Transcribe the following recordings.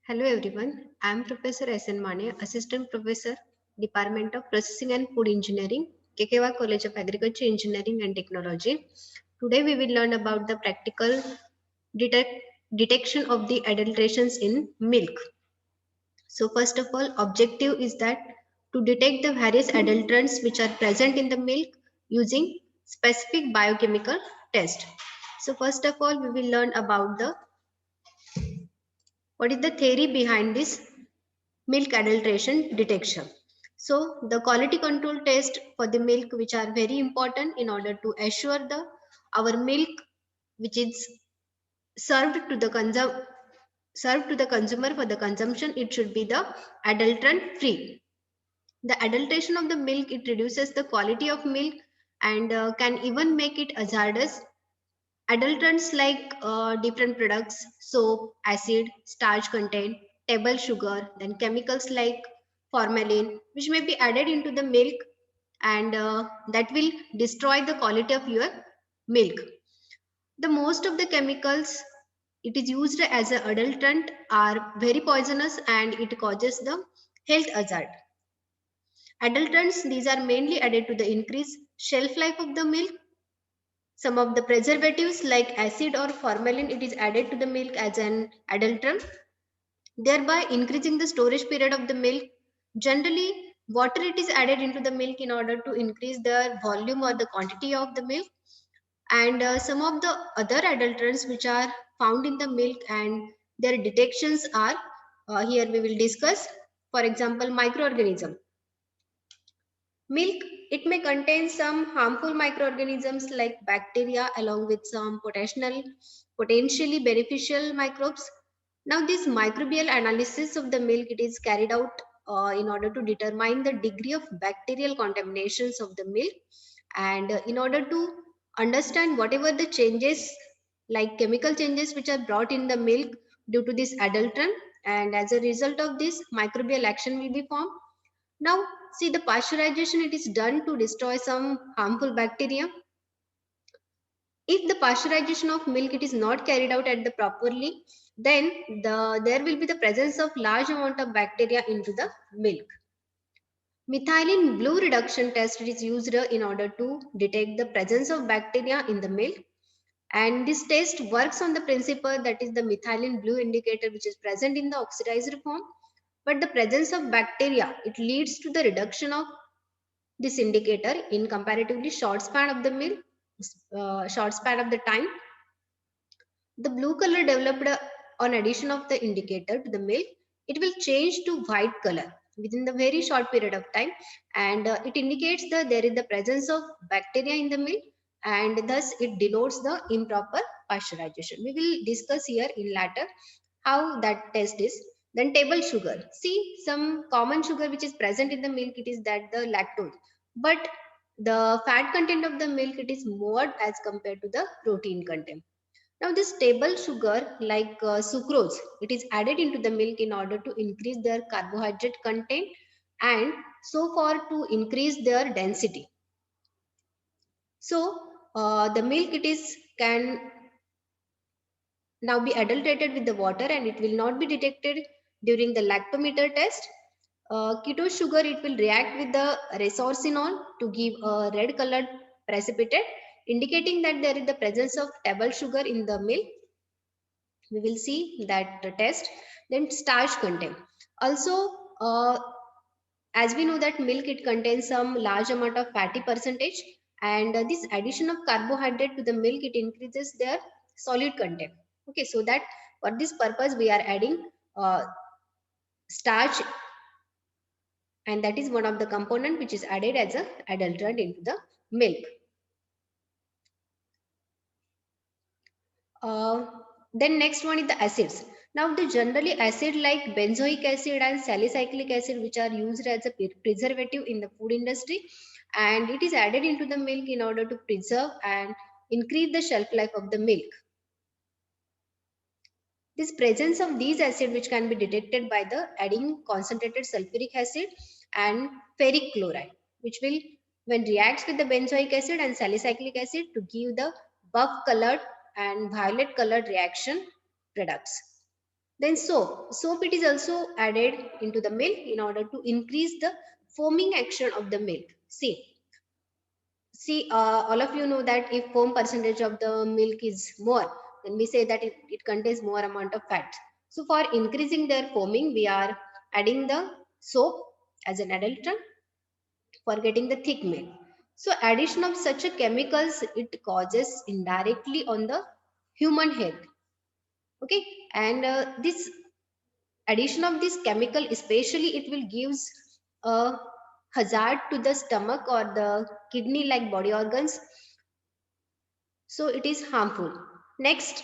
Hello everyone, I am Professor S.N. Mane, Assistant Professor, Department of Processing and Food Engineering, KKY College of Agriculture, Engineering and Technology. Today we will learn about the practical detect detection of the adulterations in milk. So first of all, objective is that to detect the various adulterants which are present in the milk using specific biochemical test. So first of all, we will learn about the what is the theory behind this milk adulteration detection. So the quality control test for the milk which are very important in order to assure the our milk which is served to the served to the consumer for the consumption, it should be the adulterant free. The adulteration of the milk, it reduces the quality of milk and can even make it hazardous. Adulterants like different products, soap, acid, starch content, table sugar, then chemicals like formalin, which may be added into the milk and that will destroy the quality of your milk. The most of the chemicals it is used as an adulterant are very poisonous and it causes the health hazard. Adulterants, these are mainly added to the increased shelf life of the milk. Some of the preservatives like acid or formalin, it is added to the milk as an adulterant, thereby increasing the storage period of the milk. Generally, water it is added into the milk in order to increase the volume or the quantity of the milk. And some of the other adulterants which are found in the milk and their detections are here we will discuss. For example, microorganism. Milk, it may contain some harmful microorganisms like bacteria along with some potentially beneficial microbes. Now, this microbial analysis of the milk it is carried out in order to determine the degree of bacterial contaminations of the milk and in order to understand whatever the changes like chemical changes which are brought in the milk due to this adulterant, and as a result of this microbial action will be formed. Now, see the pasteurization, it is done to destroy some harmful bacteria. If the pasteurization of milk it is not carried out at the properly, then there will be the presence of large amount of bacteria into the milk. Methylene blue reduction test is used in order to detect the presence of bacteria in the milk. And this test works on the principle that is the methylene blue indicator which is present in the oxidized form. But the presence of bacteria, it leads to the reduction of this indicator in comparatively short span of the short span of the time. The blue color developed on addition of the indicator to the milk, it will change to white color within the very short period of time, and it indicates that there is the presence of bacteria in the milk, and thus it denotes the improper pasteurization. We will discuss here in later how that test is. Then table sugar. See, some common sugar which is present in the milk, it is that the lactose, but the fat content of the milk it is more as compared to the protein content. Now this table sugar like sucrose, it is added into the milk in order to increase their carbohydrate content and so far to increase their density. So the milk it is can now be adulterated with the water and it will not be detected during the lactometer test. Keto sugar it will react with the resorcinol to give a red colored precipitate indicating that there is the presence of table sugar in the milk. We will see that test. Then starch content. Also, as we know that milk it contains some large amount of fatty percentage, and this addition of carbohydrate to the milk it increases their solid content. Okay, so that for this purpose we are adding starch, and that is one of the component which is added as a adulterant into the milk. Uh, then next one is the acids. Now the generally acid like benzoic acid and salicylic acid which are used as a preservative in the food industry, and it is added into the milk in order to preserve and increase the shelf life of the milk. This presence of these acid which can be detected by the adding concentrated sulfuric acid and ferric chloride, which will when reacts with the benzoic acid and salicylic acid to give the buff colored and violet colored reaction products. Then soap it is also added into the milk in order to increase the foaming action of the milk. See, all of you know that if foam percentage of the milk is more, then we say that it contains more amount of fat. So for increasing their foaming, we are adding the soap as an adulterant for getting the thick milk. So addition of such a chemicals, it causes indirectly on the human health. Okay, and this addition of this chemical, especially it will gives a hazard to the stomach or the kidney like body organs, so it is harmful. Next,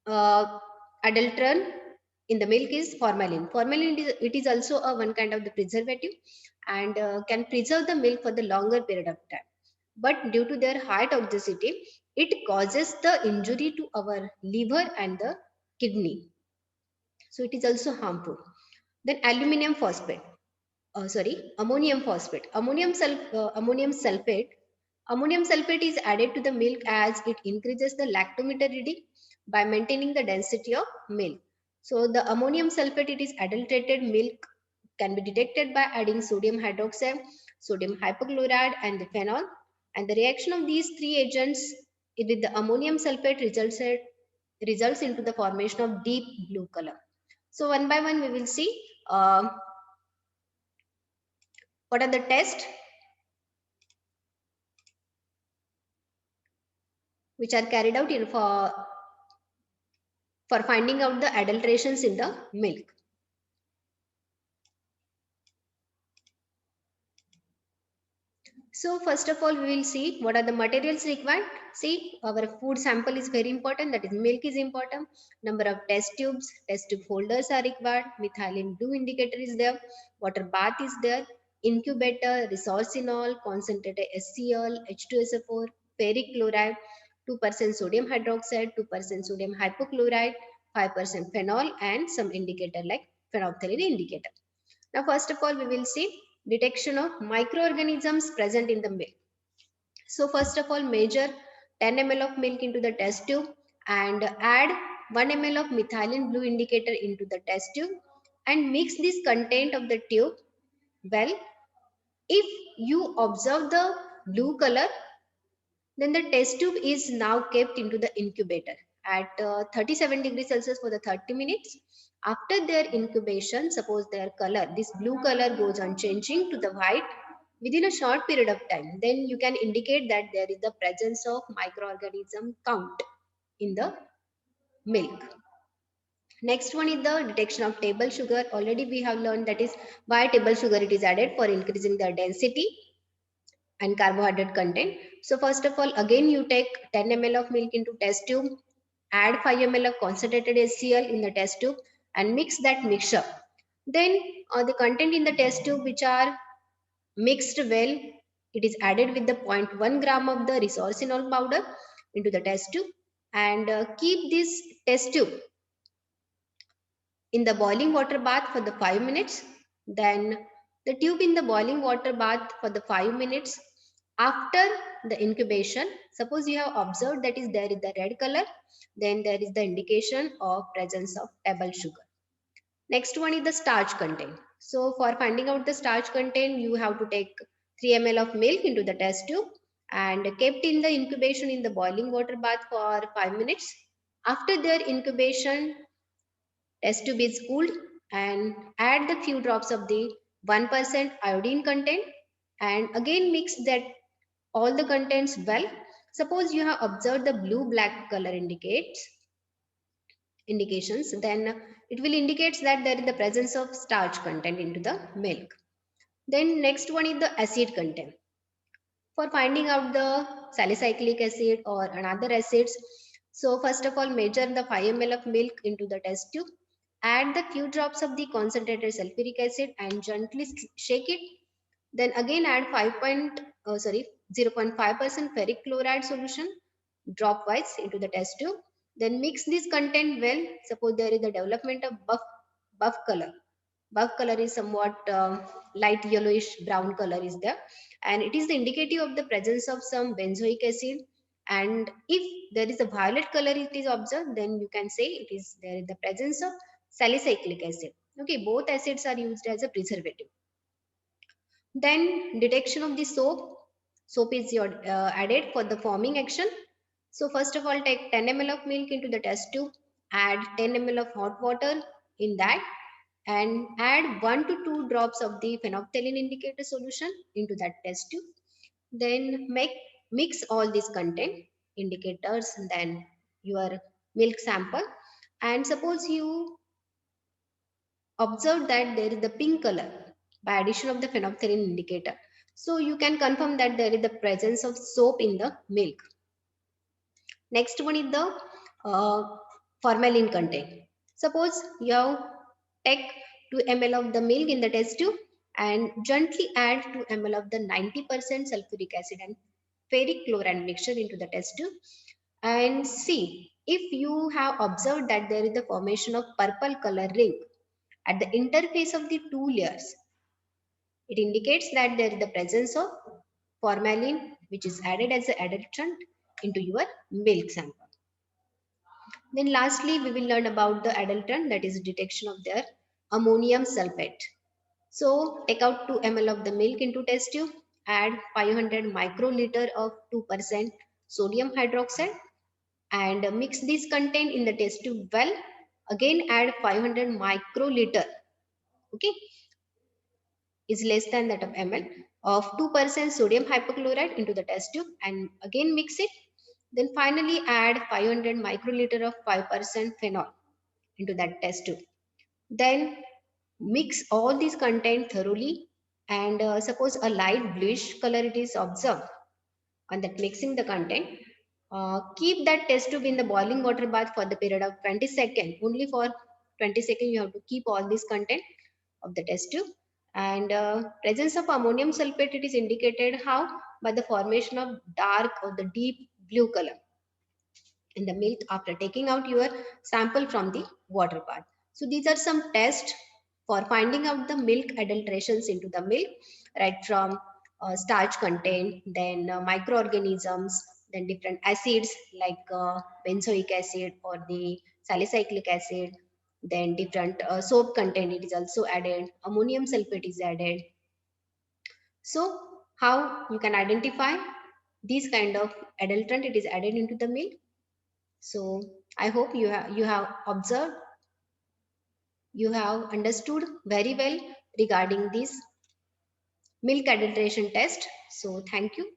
adulterant in the milk is formalin. Formalin it is also a one kind of the preservative and can preserve the milk for the longer period of time. But due to their high toxicity, it causes the injury to our liver and the kidney. So it is also harmful. Then aluminum phosphate. Ammonium phosphate. Ammonium sulfate. Ammonium sulfate is added to the milk as it increases the lactometer reading by maintaining the density of milk. So the ammonium sulfate, it is adulterated milk can be detected by adding sodium hydroxide, sodium hypochlorite and the phenol. And the reaction of these three agents with the ammonium sulfate results into the formation of deep blue color. So one by one we will see what are the tests which are carried out for finding out the adulterations in the milk. So first of all, we will see what are the materials required. See, our food sample is very important. That is, milk is important. Number of test tube holders are required. Methylene blue indicator is there. Water bath is there. Incubator, resorcinol, concentrated HCl, H2SO4, ferric chloride, 2% sodium hydroxide, 2% sodium hypochlorite, 5% phenol, and some indicator like phenolphthalein indicator. Now, first of all, we will see detection of microorganisms present in the milk. So, first of all, measure 10 ml of milk into the test tube and add 1 ml of methylene blue indicator into the test tube and mix this content of the tube well. If you observe the blue color, then the test tube is now kept into the incubator at 37 degrees Celsius for the 30 minutes. After their incubation, suppose their color, this blue color goes on changing to the white within a short period of time, then you can indicate that there is the presence of microorganism count in the milk. Next one is the detection of table sugar. Already we have learned that is why table sugar it is added for increasing the density and carbohydrate content. So first of all, again you take 10 ml of milk into test tube, add 5 ml of concentrated HCl in the test tube and mix that mixture. Then the content in the test tube which are mixed well, it is added with the 0.1 gram of the resorcinol powder into the test tube and keep this test tube in the boiling water bath for the 5 minutes. Then the tube in the boiling water bath for the 5 minutes. After the incubation, suppose you have observed that is there is the red color, then there is the indication of presence of table sugar. Next one is the starch content. So for finding out the starch content, you have to take 3 ml of milk into the test tube and kept in the incubation in the boiling water bath for 5 minutes. After their incubation, test tube is cooled and add the few drops of the 1% iodine content and again mix that all the contents well. Suppose you have observed the blue black color indications, then it will indicate that there is the presence of starch content into the milk. Then next one is the acid content. For finding out the salicylic acid or another acids, so first of all measure the 5 ml of milk into the test tube, add the few drops of the concentrated sulfuric acid and gently shake it. Then again add 0.5% ferric chloride solution drop wise into the test tube. Then mix this content well. Suppose there is the development of buff color. Buff color is somewhat light yellowish brown color is there, and it is the indicative of the presence of some benzoic acid. And if there is a violet color it is observed, then you can say it is there is the presence of salicylic acid. Okay, both acids are used as a preservative. Then detection of the soap. Soap is added for the forming action. So first of all, take 10 ml of milk into the test tube, add 10 ml of hot water in that, and add 1 to 2 drops of the phenolphthalein indicator solution into that test tube. Then mix all these content indicators, then your milk sample, and suppose you observe that there is the pink color by addition of the phenolphthalein indicator. So you can confirm that there is the presence of soap in the milk. Next one is the formalin content. Suppose you have take 2 ml of the milk in the test tube and gently add 2 ml of the 90% sulfuric acid and ferric chloride mixture into the test tube and see if you have observed that there is the formation of purple color ring at the interface of the two layers. It indicates that there is the presence of formalin which is added as an adulterant into your milk sample. Then lastly, we will learn about the adulterant, that is detection of their ammonium sulfate. So take out 2 ml of the milk into test tube, add 500 microliter of 2% sodium hydroxide and mix this content in the test tube well. Again add 500 microliter, okay, is less than that of ml of 2% sodium hypochlorite into the test tube and again mix it. Then finally add 500 microliter of 5% phenol into that test tube. Then mix all these content thoroughly and suppose a light bluish color it is observed on that mixing the content. Keep that test tube in the boiling water bath for the period of 20 seconds. Only for 20 seconds you have to keep all this content of the test tube. And presence of ammonium sulfate it is indicated how? By the formation of dark or the deep blue color in the milk after taking out your sample from the water bath. So these are some tests for finding out the milk adulterations into the milk, right from starch content, then microorganisms, then different acids like benzoic acid or the salicylic acid, then different soap content it is also added, ammonium sulfate is added. So how you can identify these kind of adulterant it is added into the milk. So I hope you have observed, you have understood very well regarding this milk adulteration test. So thank you.